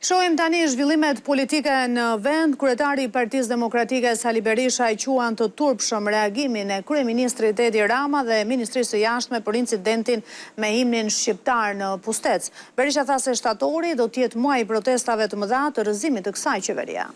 Shohim tani zhvillimet politike në vend. Kryetari i Partisë Demokratike Sali Berisha i quan të turpshëm reagimin e kryeministrit Edi Rama dhe ministrisë së jashtme për incidentin me himnin shqiptar në Pustec. Berisha tha se shtatori do të jetë muaji i protestave të mëdha të rrëzimit të kësaj qeveria.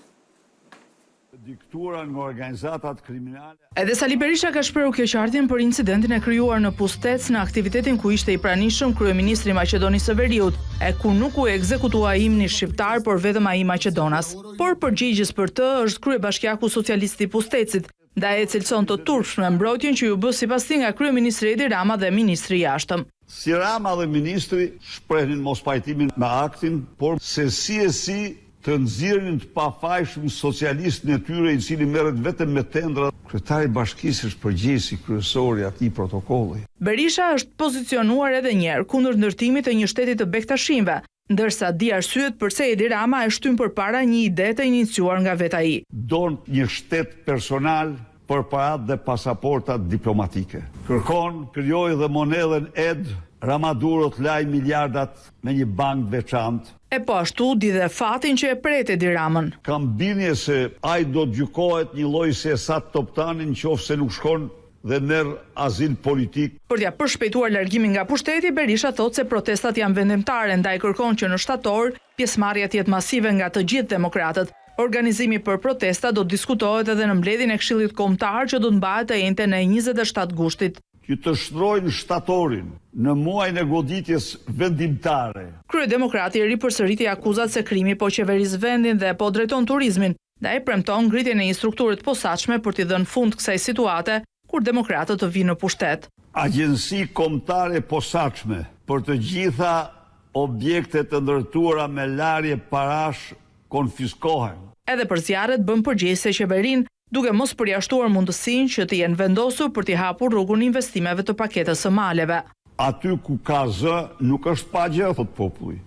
Diktuara nga organizatat kriminale. Edhe Sali Berisha ka shprehur keqardhjen për incidentin e krijuar në Pustec në aktivitetin ku ishte i pranishëm kryeministri i Maqedonisë së Veriut, e ku nuk u ekzekutua himni shqiptar, por vetëm ai Maqedonas. Por përgjigjës për të është kryebashkiaku socialist i Pustecit, ndaj e cilëson të turpshme mbrojtjen që ju bë sipas tij nga kryeministri Edi Rama dhe ministri i jashtëm. Si Rama dhe ministri shprehnin mospajtimin me aktin, por se si të nxirrin të pafajshëm socialistin e tyre i cili merret vetëm me tendra. Kryetari i bashkisë është përgjegjësi kryesor i atij protokolli. Berisha është pozicionuar edhe një herë kundër ndërtimit të një shteti të bektashinëve, ndërsa di arsyet pse Edi Rama e shtyn përpara një ide të iniciuar nga vet ai. Don një shtet personal për paratë dhe pasaportat diplomatike. Kërkon krijoi dhe monedhën ED. Ramaduro të laj miliardat me një bank veçantë. E po ashtu di dhe fatin që e pret Edi Ramën. Kam bindje se ai do të gjykohet një lloj si Esat Toptani nëse nuk shkon dhe merr azil politik. Për t'ia përshpejtuar largimin nga pushteti, Berisha thotë se protestat janë vendimtare, ndaj kërkon që në shtator pjesëmarrja të jetë masive nga të gjithë demokratët. Organizimi për protesta do të diskutohet edhe në mbledhjen e Këshillit Kombëtar që do të mbahet të njëjtën e 27 gushtit. Që të shtrojnë shtatorin në muajin e goditjes vendimtare. Kryedemokrati ripërsëriti akuzat se krimi po qeveris vendin dhe po drejton turizmin, dhe e premton ngritjen e një strukture të posaçme për t'i dhënë fund kësaj situate kur demokratët të vinë në pushtet. Agjenci kombëtare posaçme për të gjitha objektet të ndërtuara me larje parash konfiskohen. Edhe për zjarret bën përgjegjëse qeverinë, duke mos përjashtuar mundësinë që të jenë vendosur për t'i hapur rrugën investimeve të paketës së maleve. Aty ku ka zë, nuk është pagje, thot populli.